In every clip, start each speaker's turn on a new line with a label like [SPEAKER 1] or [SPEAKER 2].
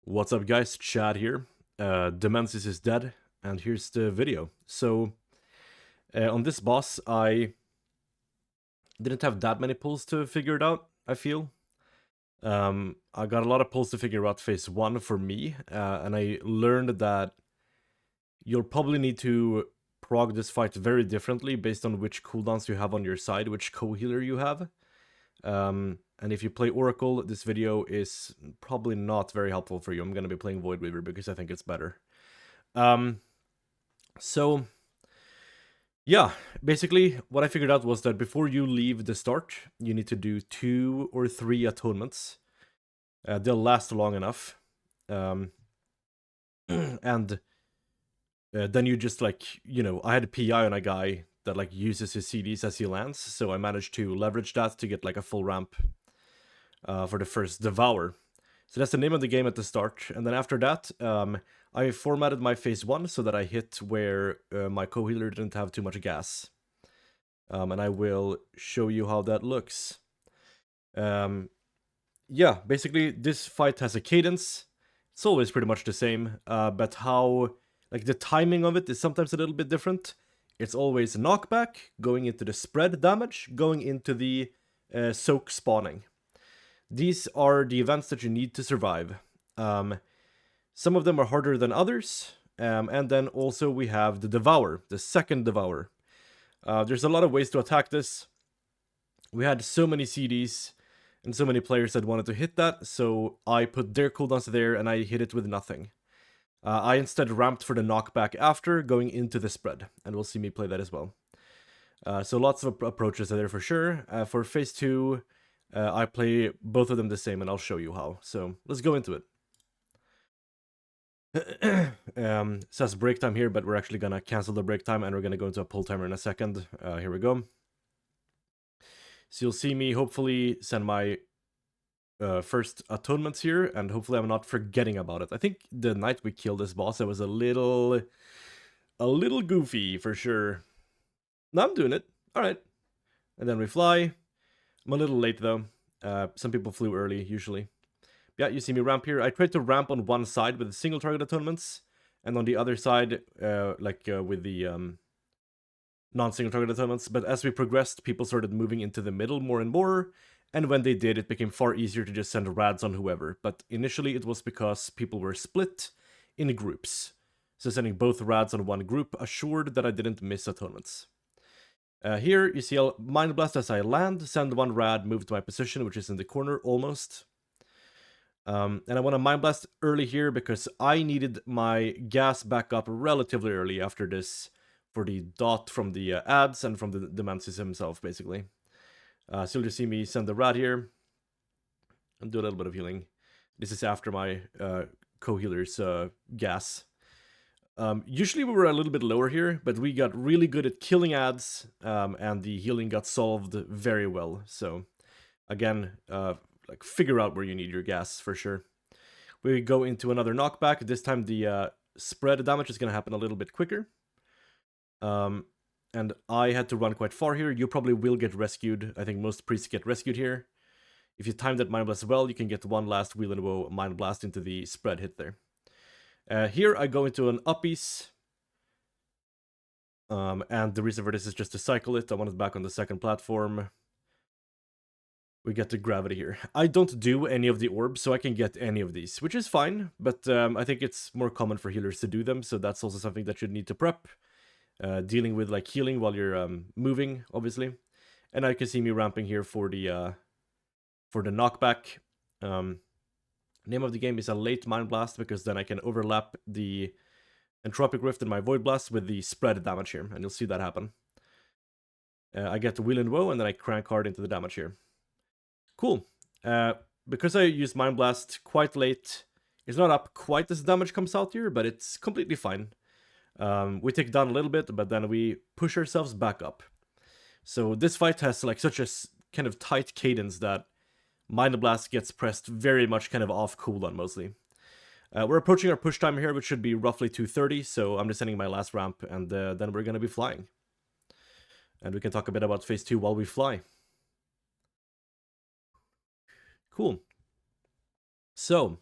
[SPEAKER 1] What's up guys, Chad here. Dimensius is dead, and here's the video. So, on this boss, I didn't have that many pulls to figure it out, I feel. I got a lot of pulls to figure out phase 1 for me, and I learned that you'll probably need to prog this fight very differently based on which cooldowns you have on your side, which co-healer you have. And if you play Oracle, this video is probably not very helpful for you. I'm going to be playing voidweaver because I think it's better. So, yeah, basically what I figured out was that before you leave the start, you need to do 2 or 3 atonements. They'll last long enough. And then you just I had a PI on a guy that uses his CDs as he lands, so I managed to leverage that to get a full ramp for the first Devour. So that's the name of the game at the start, and then after that, I formatted my phase 1 so that I hit where my co-healer didn't have too much gas. And I will show you how that looks. Yeah, basically this fight has a cadence. It's always pretty much the same, but how, the timing of it is sometimes a little bit different. It's always knockback, going into the spread damage, going into the soak spawning. These are the events that you need to survive. Some of them are harder than others, and then also we have the Devour, the second Devour. There's a lot of ways to attack this. We had so many CDs and so many players that wanted to hit that, so I put their cooldowns there and I hit it with nothing. I instead ramped for the knockback after, going into the spread, and we'll see me play that as well. So lots of approaches are there for sure. For phase 2, I play both of them the same, and I'll show you how. So let's go into it. Says break time here, but we're actually gonna cancel the break time, and we're gonna go into a pull timer in a second. Here we go. So you'll see me hopefully send my first atonements here, and hopefully I'm not forgetting about it. I think the night we killed this boss, it was a little goofy for sure. No, I'm doing it. All right. And then we fly. I'm a little late though. Some people flew early usually. Yeah, you see me ramp here. I tried to ramp on one side with single target atonements, and on the other side, with the non-single target atonements. But as we progressed, people started moving into the middle more and more, and when they did, it became far easier to just send rads on whoever. But initially, it was because people were split in groups. So sending both rads on one group assured that I didn't miss atonements. Here, you see I'll Mind Blast as I land, send one rad, move to my position, which is in the corner, almost. And I want to Mind Blast early here because I needed my gas back up relatively early after this for the dot from the ads and from the Dimensius himself, basically. So you'll just see me send the rad here and do a little bit of healing. This is after my co-healer's gas. Usually we were a little bit lower here, but we got really good at killing ads, and the healing got solved very well. So, again, figure out where you need your gas for sure. We go into another knockback. This time the spread damage is going to happen a little bit quicker. And I had to run quite far here. You probably will get rescued. I think most priests get rescued here. If you time that Mind Blast well, you can get one last Wheel and Woe Mind Blast into the spread hit there. Here I go into an uppies. And the reason for this is just to cycle it. I want it back on the second platform. We get the gravity here. I don't do any of the orbs, so I can get any of these, which is fine, but I think it's more common for healers to do them, so that's also something that you need to prep. Dealing with healing while you're moving, obviously. And I can see me ramping here for the knockback. Name of the game is a late Mind Blast, because then I can overlap the Entropic Rift in my Void Blast with the spread damage here, and you'll see that happen. I get the Wheel and Woe, and then I crank hard into the damage here. Cool. Because I use Mind Blast quite late, it's not up quite as damage comes out here, but it's completely fine. We take down a little bit, but then we push ourselves back up. So this fight has such a kind of tight cadence that Mind Blast gets pressed very much kind of off cooldown mostly. We're approaching our push time here, which should be roughly 2:30, so I'm just sending my last ramp, and then we're going to be flying. And we can talk a bit about phase 2 while we fly. Cool. So,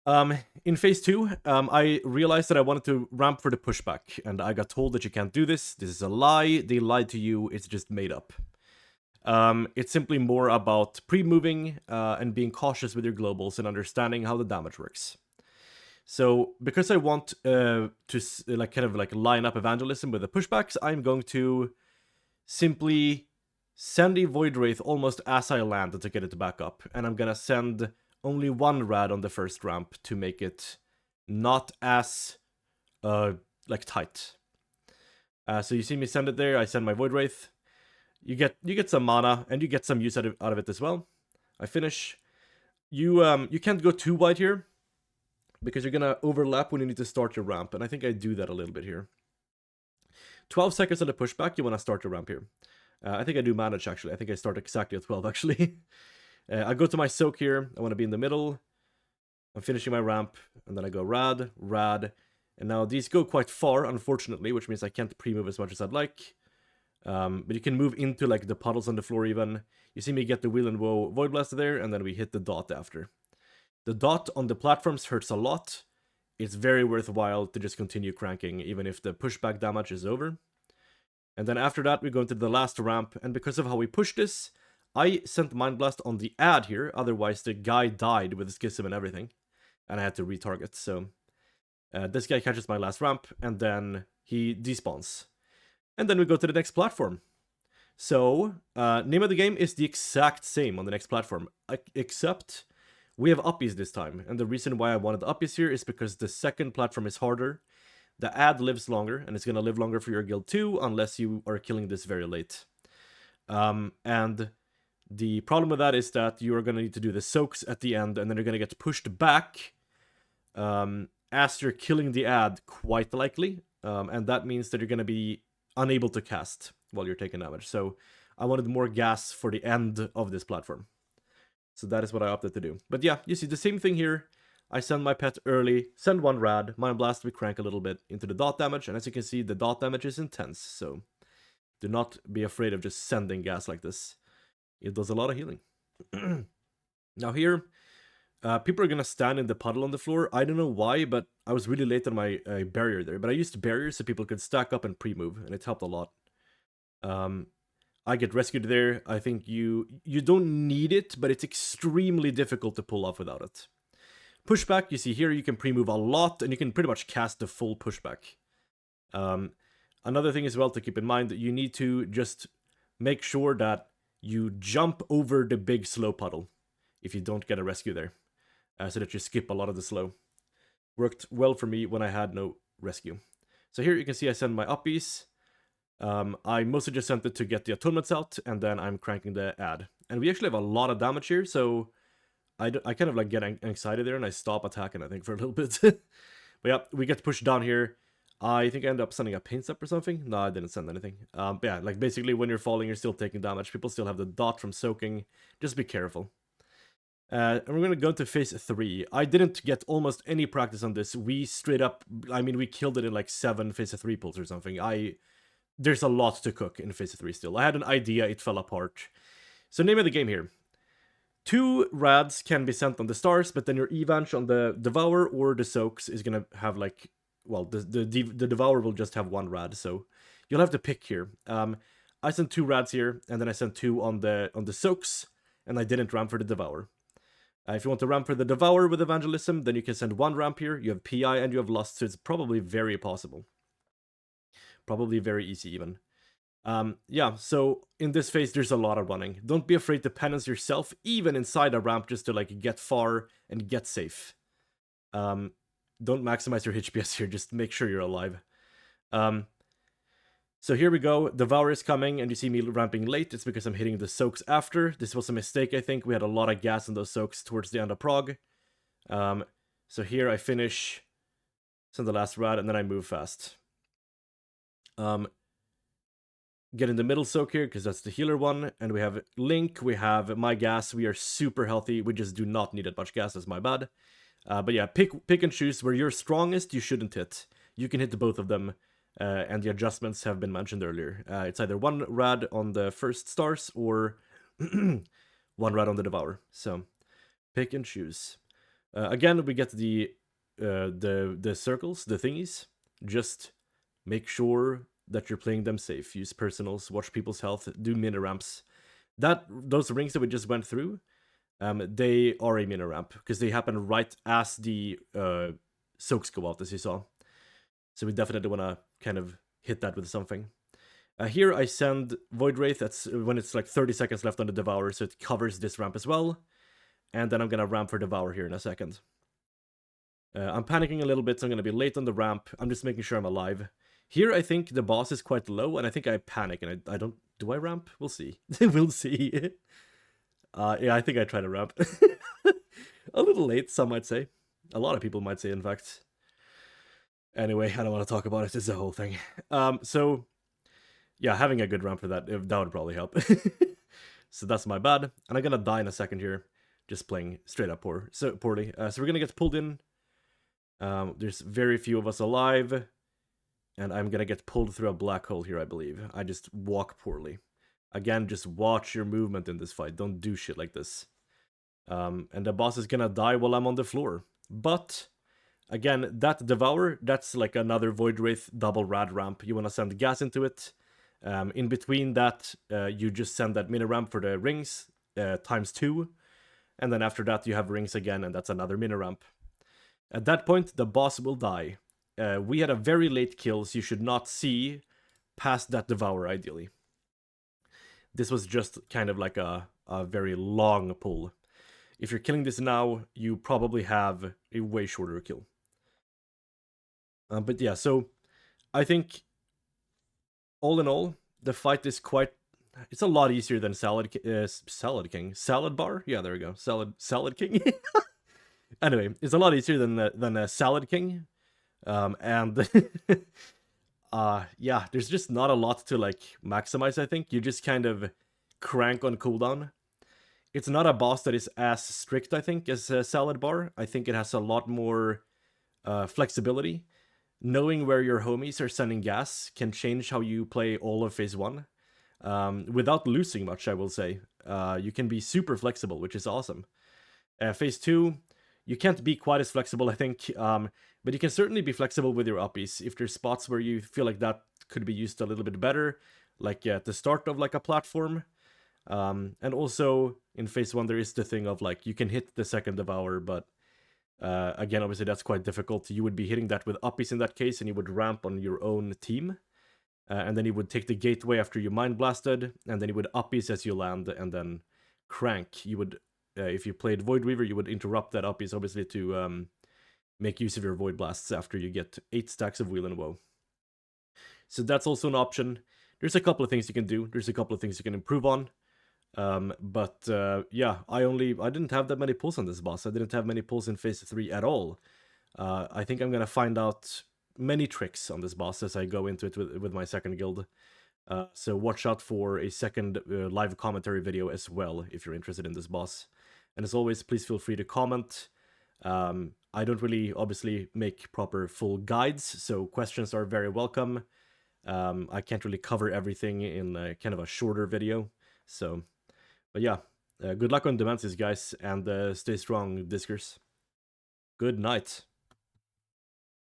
[SPEAKER 1] In phase 2, I realized that I wanted to ramp for the pushback, and I got told that you can't do this. This is a lie. They lied to you. It's just made up. It's simply more about pre-moving and being cautious with your globals and understanding how the damage works. So because I want to line up evangelism with the pushbacks, I'm going to simply send a Void Wraith almost as I land to get it back up, and I'm gonna send only one rad on the first ramp to make it not as tight. So you see me send it there. I send my Void Wraith. You get some mana and you get some use out of it as well. I finish. You can't go too wide here because you're gonna overlap when you need to start your ramp, and I think I do that a little bit here. 12 seconds on the pushback, you want to start your ramp here. I think I do manage, actually. I think I start exactly at 12, actually. I go to my soak here. I want to be in the middle. I'm finishing my ramp, and then I go rad, and now these go quite far, unfortunately, which means I can't pre-move as much as I'd like. But you can move into like the puddles on the floor even. You see me get the Wheel and Woe Void Blaster there, and then we hit the dot after. The dot on the platforms hurts a lot. It's very worthwhile to just continue cranking, even if the pushback damage is over. And then after that, we go into the last ramp, and because of how we push this, I sent Mind Blast on the ad here, otherwise the guy died with Schism and everything, and I had to retarget, so... this guy catches my last ramp, and then he despawns. And then we go to the next platform. So, name of the game is the exact same on the next platform, except we have uppies this time, and the reason why I wanted uppies here is because the second platform is harder. The ad lives longer, and it's going to live longer for your guild too, unless you are killing this very late. And the problem with that is that you are going to need to do the soaks at the end, and then you're going to get pushed back as you're killing the ad, quite likely. And that means that you're going to be unable to cast while you're taking damage. So I wanted more gas for the end of this platform. So that is what I opted to do. But yeah, you see the same thing here. I send my pet early, send one rad, Mind Blast, we crank a little bit into the dot damage, and as you can see, the dot damage is intense, so do not be afraid of just sending gas like this. It does a lot of healing. Now here, people are gonna stand in the puddle on the floor. I don't know why, but I was really late on my barrier there, but I used barriers so people could stack up and pre-move, and it helped a lot. I get rescued there. I think you don't need it, but it's extremely difficult to pull off without it. Pushback, you see here, you can pre-move a lot, and you can pretty much cast the full pushback. Another thing as well to keep in mind, that you need to just make sure that you jump over the big slow puddle if you don't get a rescue there, so that you skip a lot of the slow. Worked well for me when I had no rescue. So here you can see I send my uppies. I mostly just sent it to get the atonements out, and then I'm cranking the ad. And we actually have a lot of damage here, so I kind of like get excited there, and I stop attacking, I think, for a little bit. But yeah, we get pushed down here. I think I ended up sending a paint step or something. No, I didn't send anything. But yeah, like basically when you're falling, you're still taking damage. People still have the dot from soaking. Just be careful. And we're going to go into phase 3. I didn't get almost any practice on this. We straight up, I mean, we killed it in like 7 phase 3 pulls or something. There's a lot to cook in phase 3 still. I had an idea, it fell apart. So name of the game here. 2 rads can be sent on the stars, but then your evanch on the Devour or the Soaks is gonna have like, well, the Devour will just have 1 rad, so you'll have to pick here. I sent 2 rads here, and then I sent 2 on the Soaks, and I didn't ramp for the Devour. If you want to ramp for the Devour with Evangelism, then you can send 1 ramp here. You have PI and you have Lust, so it's probably very possible. Probably very easy even. Yeah, so in this phase, there's a lot of running. Don't be afraid to penance yourself, even inside a ramp, just to like get far and get safe. Don't maximize your HPS here, just make sure you're alive. So here we go, Devour is coming, and you see me ramping late. It's because I'm hitting the soaks after. This was a mistake, I think. We had a lot of gas in those soaks towards the end of prog. So here I finish, send the last rad, and then I move fast. Get in the middle soak here, because that's the healer one, and we have Link, we have my gas, we are super healthy, we just do not need that much gas, that's my bad. But yeah, pick and choose where you're strongest, you shouldn't hit. You can hit both of them, and the adjustments have been mentioned earlier. It's either 1 rad on the first stars, or 1 rad on the Devour, so pick and choose. Again, we get the circles, the thingies. Just make sure that you're playing them safe. Use personals, watch people's health, do mini ramps. Those rings that we just went through, they are a mini ramp because they happen right as the soaks go out, as you saw. So we definitely want to kind of hit that with something. Here I send Void Wraith, that's when it's like 30 seconds left on the Devour, so it covers this ramp as well. And then I'm gonna ramp for Devour here in a second. I'm panicking a little bit, so I'm gonna be late on the ramp. I'm just making sure I'm alive. Here I think the boss is quite low, and I think I panic, and I don't... Do I ramp? We'll see. We'll see. Yeah, I think I try to ramp. A little late, some might say. A lot of people might say, in fact. Anyway, I don't want to talk about it. It's a whole thing. So, yeah, having a good ramp for that would probably help. So that's my bad. And I'm gonna die in a second here. Just playing straight up poorly. So we're gonna get pulled in. There's very few of us alive. And I'm gonna get pulled through a black hole here, I believe. I just walk poorly. Again, just watch your movement in this fight. Don't do shit like this. And the boss is gonna die while I'm on the floor. But, again, that Devour, that's like another Void Wraith double rad ramp. You wanna send gas into it. In between that, you just send that mini ramp for the rings, ×2. And then after that, you have rings again, and that's another mini ramp. At that point, the boss will die. We had a very late kill, so you should not see past that Devour, ideally. This was just kind of like a very long pull. If you're killing this now, you probably have a way shorter kill. But yeah, so I think all in all, the fight is quite... It's a lot easier than Salad King. Salad Bar? Yeah, there we go. Salad King? Anyway, it's a lot easier than Salad King. And... yeah, there's just not a lot to, like, maximize, I think. You just kind of crank on cooldown. It's not a boss that is as strict, I think, as Salad Bar. I think it has a lot more flexibility. Knowing where your homies are sending gas can change how you play all of Phase 1. Without losing much, I will say. You can be super flexible, which is awesome. Phase 2, you can't be quite as flexible, I think. But you can certainly be flexible with your uppies. If there's spots where you feel like that could be used a little bit better, like at the start of like a platform. And also, in Phase 1, there is the thing of, like, you can hit the second Devour, but again, obviously that's quite difficult. You would be hitting that with uppies in that case, and you would ramp on your own team. And then you would take the gateway after you mind blasted, and then you would uppies as you land, and then crank. You would, if you played voidweaver, you would interrupt that uppies, obviously, to make use of your void blasts after you get 8 stacks of Wheel and Woe. So that's also an option. There's a couple of things you can do. There's a couple of things you can improve on. But yeah, I didn't have that many pulls on this boss. I didn't have many pulls in Phase 3 at all. I think I'm gonna find out many tricks on this boss as I go into it with my second guild. So watch out for a second live commentary video as well if you're interested in this boss. And as always, please feel free to comment. I don't really, obviously, make proper full guides, so questions are very welcome. I can't really cover everything in kind of a shorter video, so... But yeah, good luck on Dimensius, guys, and stay strong, Discers. Good night.